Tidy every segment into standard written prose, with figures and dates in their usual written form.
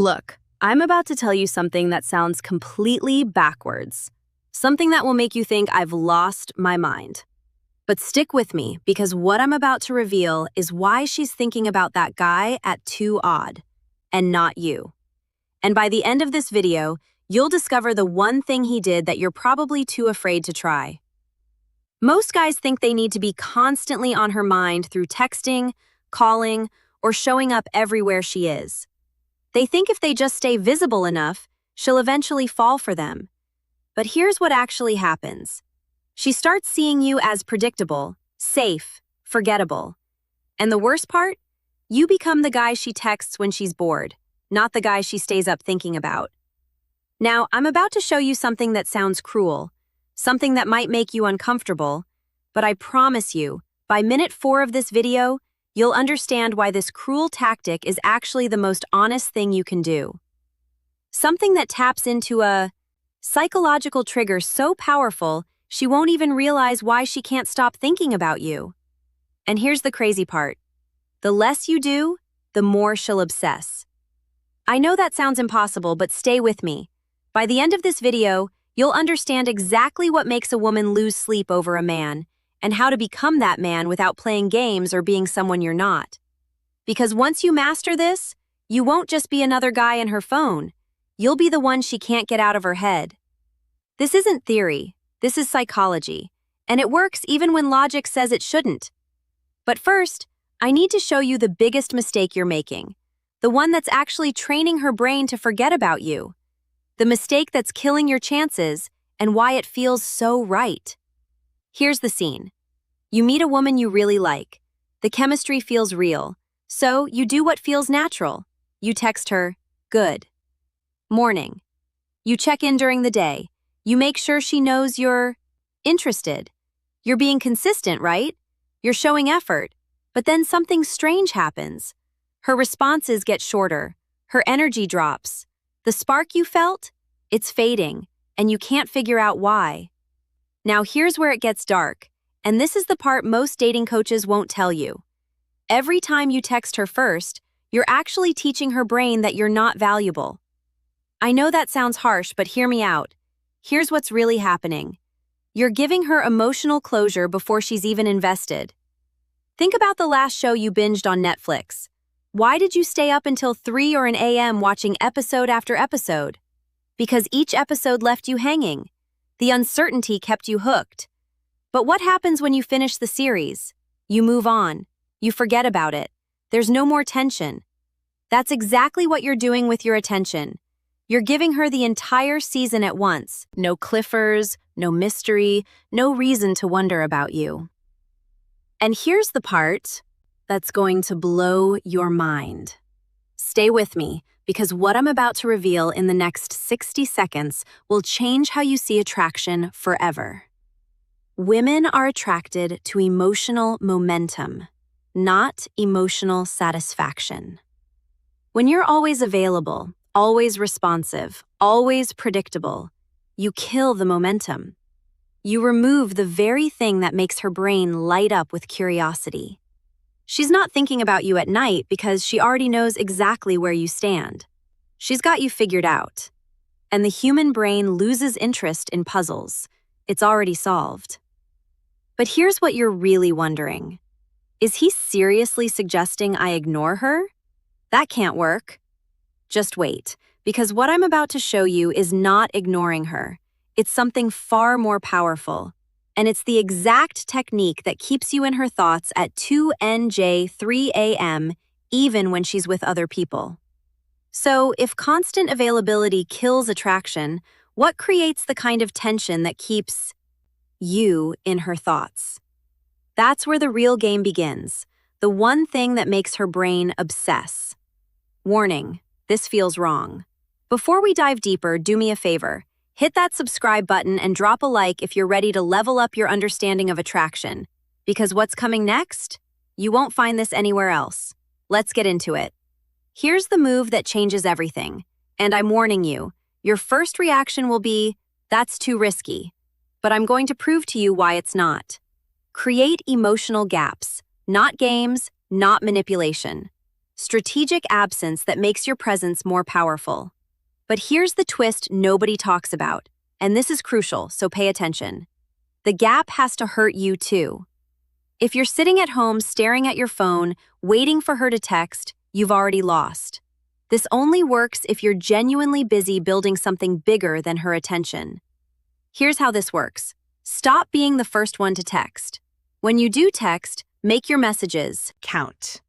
Look, I'm about to tell you something that sounds completely backwards. Something that will make you think I've lost my mind. But stick with me, because what I'm about to reveal is why she's thinking about that guy at 2 odd, and not you. And by the end of this video, you'll discover the one thing he did that you're probably too afraid to try. Most guys think they need to be constantly on her mind through texting, calling, or showing up everywhere she is. They think if they just stay visible enough, she'll eventually fall for them. But here's what actually happens. She starts seeing you as predictable, safe, forgettable. And the worst part? You become the guy she texts when she's bored, not the guy she stays up thinking about. Now, I'm about to show you something that sounds cruel, something that might make you uncomfortable, but I promise you, by minute 4 of this video, you'll understand why this cruel tactic is actually the most honest thing you can do. Something that taps into a psychological trigger so powerful, she won't even realize why she can't stop thinking about you. And here's the crazy part. The less you do, the more she'll obsess. I know that sounds impossible, but stay with me. By the end of this video, you'll understand exactly what makes a woman lose sleep over a man, and how to become that man without playing games or being someone you're not. Because once you master this, you won't just be another guy in her phone. You'll be the one she can't get out of her head. This isn't theory, this is psychology, and it works even when logic says it shouldn't. But first, I need to show you the biggest mistake you're making, the one that's actually training her brain to forget about you, the mistake that's killing your chances, and why it feels so right. Here's the scene. You meet a woman you really like. The chemistry feels real, so you do what feels natural. You text her, "Good morning." You check in during the day. You make sure she knows you're interested. You're being consistent, right? You're showing effort. But then something strange happens. Her responses get shorter. Her energy drops. The spark you felt? It's fading, and you can't figure out why. Now here's where it gets dark, and this is the part most dating coaches won't tell you. Every time you text her first, you're actually teaching her brain that you're not valuable. I know that sounds harsh, but hear me out. Here's what's really happening. You're giving her emotional closure before she's even invested. Think about the last show you binged on Netflix. Why did you stay up until 3 or 4 a.m. watching episode after episode? Because each episode left you hanging. The uncertainty kept you hooked. But what happens when you finish the series? You move on. You forget about it. There's no more tension. That's exactly what you're doing with your attention. You're giving her the entire season at once. No cliffers, no mystery, no reason to wonder about you. And here's the part that's going to blow your mind. Stay with me, because what I'm about to reveal in the next 60 seconds will change how you see attraction forever. Women are attracted to emotional momentum, not emotional satisfaction. When you're always available, always responsive, always predictable, you kill the momentum. You remove the very thing that makes her brain light up with curiosity. She's not thinking about you at night because she already knows exactly where you stand. She's got you figured out. And the human brain loses interest in puzzles. It's already solved. But here's what you're really wondering. Is he seriously suggesting I ignore her? That can't work. Just wait, because what I'm about to show you is not ignoring her. It's something far more powerful. And it's the exact technique that keeps you in her thoughts at 2 NJ 3 a.m., even when she's with other people. So, if constant availability kills attraction, what creates the kind of tension that keeps you in her thoughts? That's where the real game begins, the one thing that makes her brain obsess. Warning, this feels wrong. Before we dive deeper, do me a favor. Hit that subscribe button and drop a like if you're ready to level up your understanding of attraction. Because what's coming next? You won't find this anywhere else. Let's get into it. Here's the move that changes everything. And I'm warning you, your first reaction will be, "That's too risky." But I'm going to prove to you why it's not. Create emotional gaps, not games, not manipulation. Strategic absence that makes your presence more powerful. But here's the twist nobody talks about, and this is crucial, so pay attention. The gap has to hurt you too. If you're sitting at home staring at your phone, waiting for her to text, you've already lost. This only works if you're genuinely busy building something bigger than her attention. Here's how this works. Stop being the first one to text. When you do text, make your messages count.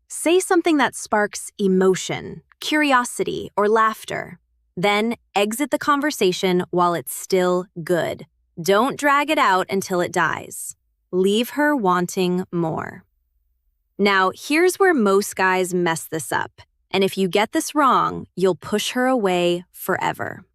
Say something that sparks emotion, curiosity, or laughter. Then exit the conversation while it's still good. Don't drag it out until it dies. Leave her wanting more. Now, here's where most guys mess this up. And if you get this wrong, you'll push her away forever.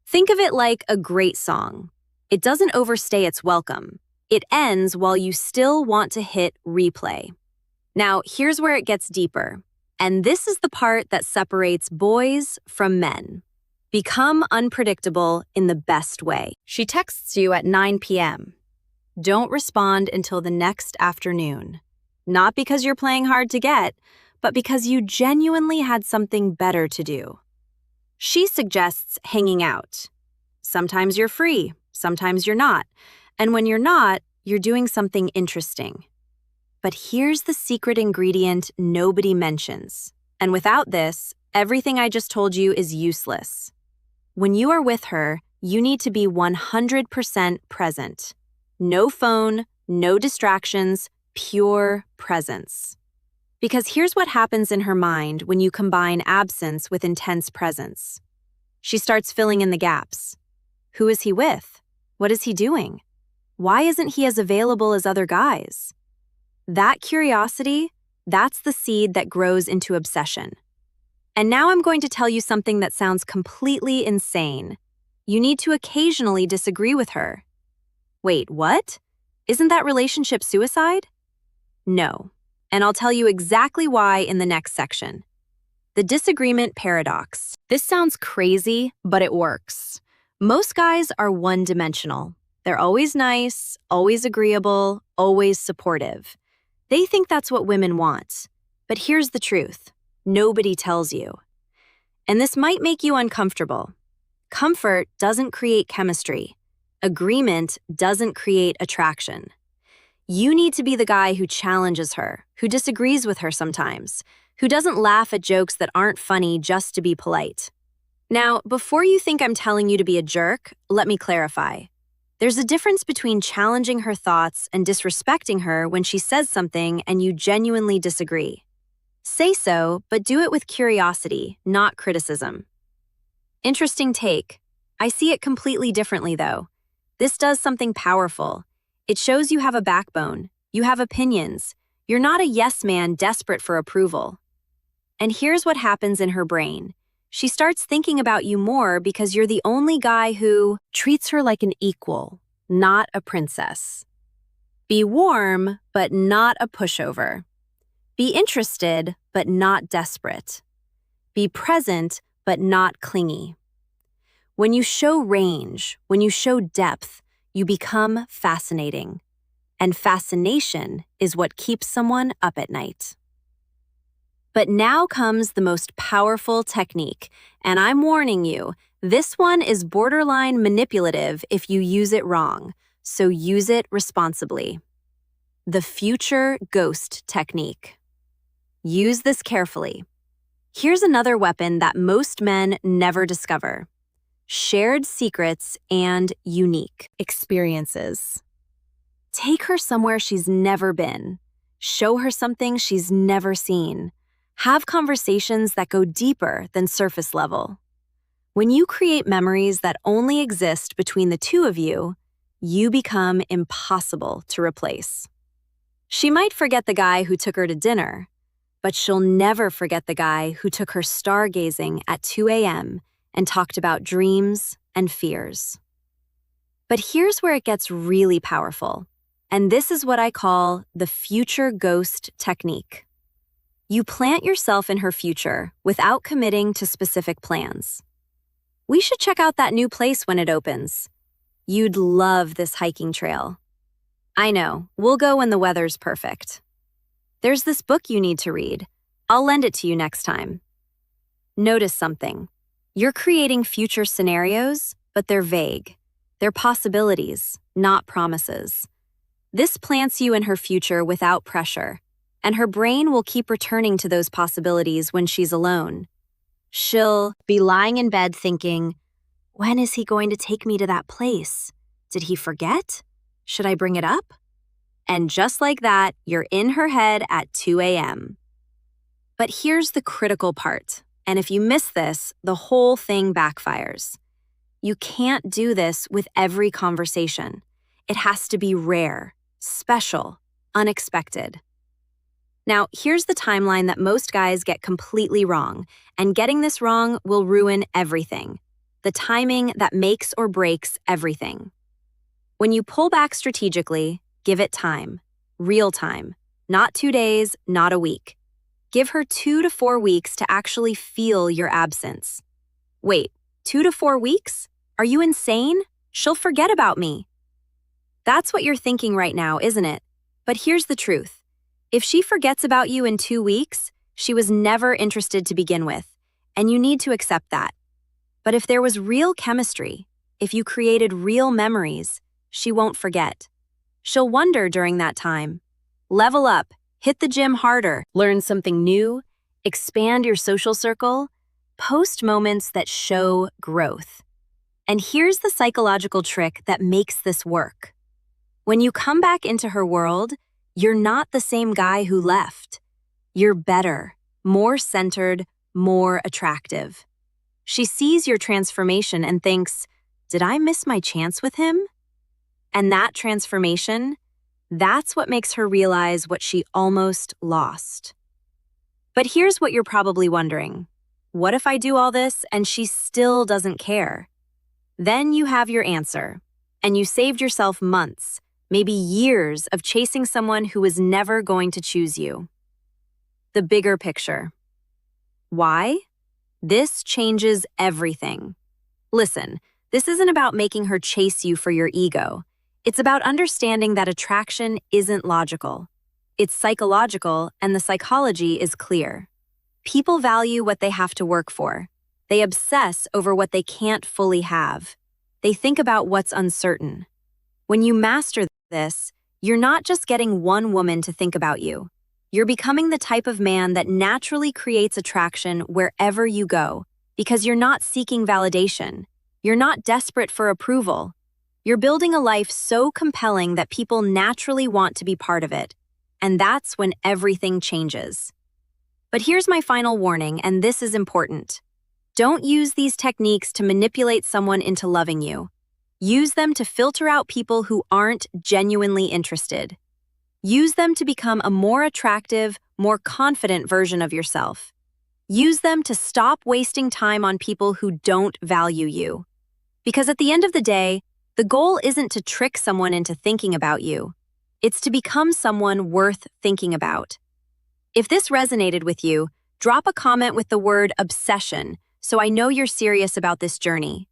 Think of it like a great song. It doesn't overstay its welcome. It ends while you still want to hit replay. Now, here's where it gets deeper. And this is the part that separates boys from men. Become unpredictable in the best way. She texts you at 9 p.m. Don't respond until the next afternoon. Not because you're playing hard to get, but because you genuinely had something better to do. She suggests hanging out. Sometimes you're free, sometimes you're not. And when you're not, you're doing something interesting. But here's the secret ingredient nobody mentions. And without this, everything I just told you is useless. When you are with her, you need to be 100% present. No phone, no distractions, pure presence. Because here's what happens in her mind when you combine absence with intense presence. She starts filling in the gaps. Who is he with? What is he doing? Why isn't he as available as other guys? That curiosity, that's the seed that grows into obsession. And now I'm going to tell you something that sounds completely insane. You need to occasionally disagree with her. Wait, what? Isn't that relationship suicide? No. And I'll tell you exactly why in the next section. The disagreement paradox. This sounds crazy, but it works. Most guys are one-dimensional. They're always nice, always agreeable, always supportive. They think that's what women want. But here's the truth. Nobody tells you. And this might make you uncomfortable. Comfort doesn't create chemistry. Agreement doesn't create attraction. You need to be the guy who challenges her, who disagrees with her sometimes, who doesn't laugh at jokes that aren't funny just to be polite. Now, before you think I'm telling you to be a jerk, let me clarify. There's a difference between challenging her thoughts and disrespecting her when she says something and you genuinely disagree. Say so, but do it with curiosity, not criticism. Interesting take. I see it completely differently, though. This does something powerful. It shows you have a backbone. You have opinions. You're not a yes man desperate for approval. And here's what happens in her brain. She starts thinking about you more because you're the only guy who treats her like an equal, not a princess. Be warm, but not a pushover. Be interested, but not desperate. Be present, but not clingy. When you show range, when you show depth, you become fascinating. And fascination is what keeps someone up at night. But now comes the most powerful technique, and I'm warning you, this one is borderline manipulative if you use it wrong, so use it responsibly. The future ghost technique. Use this carefully. Here's another weapon that most men never discover. Shared secrets and unique experiences. Take her somewhere she's never been. Show her something she's never seen. Have conversations that go deeper than surface level. When you create memories that only exist between the two of you, you become impossible to replace. She might forget the guy who took her to dinner, but she'll never forget the guy who took her stargazing at 2 a.m. and talked about dreams and fears. But here's where it gets really powerful, and this is what I call the future ghost technique. You plant yourself in her future without committing to specific plans. We should check out that new place when it opens. You'd love this hiking trail. I know, we'll go when the weather's perfect. There's this book you need to read. I'll lend it to you next time. Notice something. You're creating future scenarios, but they're vague. They're possibilities, not promises. This plants you in her future without pressure, and her brain will keep returning to those possibilities when she's alone. She'll be lying in bed thinking, when is he going to take me to that place? Did he forget? Should I bring it up? And just like that, you're in her head at 2 a.m. But here's the critical part, and if you miss this, the whole thing backfires. You can't do this with every conversation. It has to be rare, special, unexpected. Now, here's the timeline that most guys get completely wrong, and getting this wrong will ruin everything. The timing that makes or breaks everything. When you pull back strategically, give it time. Real time. Not 2 days, not a week. Give her 2 to 4 weeks to actually feel your absence. Wait, 2 to 4 weeks? Are you insane? She'll forget about me. That's what you're thinking right now, isn't it? But here's the truth. If she forgets about you in 2 weeks, she was never interested to begin with, and you need to accept that. But if there was real chemistry, if you created real memories, she won't forget. She'll wonder during that time. Level up, hit the gym harder, learn something new, expand your social circle, post moments that show growth. And here's the psychological trick that makes this work. When you come back into her world, you're not the same guy who left. You're better, more centered, more attractive. She sees your transformation and thinks, did I miss my chance with him? And that transformation, that's what makes her realize what she almost lost. But here's what you're probably wondering. What if I do all this and she still doesn't care? Then you have your answer, and you saved yourself months, maybe years of chasing someone who was never going to choose you. The bigger picture. Why? This changes everything. Listen, this isn't about making her chase you for your ego. It's about understanding that attraction isn't logical. It's psychological, and the psychology is clear. People value what they have to work for. They obsess over what they can't fully have. They think about what's uncertain. When you master this, you're not just getting one woman to think about you. You're becoming the type of man that naturally creates attraction wherever you go, because you're not seeking validation. You're not desperate for approval. You're building a life so compelling that people naturally want to be part of it. And that's when everything changes. But here's my final warning, and this is important. Don't use these techniques to manipulate someone into loving you. Use them to filter out people who aren't genuinely interested. Use them to become a more attractive, more confident version of yourself. Use them to stop wasting time on people who don't value you. Because at the end of the day, the goal isn't to trick someone into thinking about you. It's to become someone worth thinking about. If this resonated with you, drop a comment with the word obsession so I know you're serious about this journey.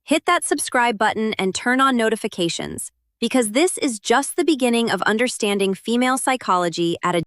Hit that subscribe button and turn on notifications, because this is just the beginning of understanding female psychology at a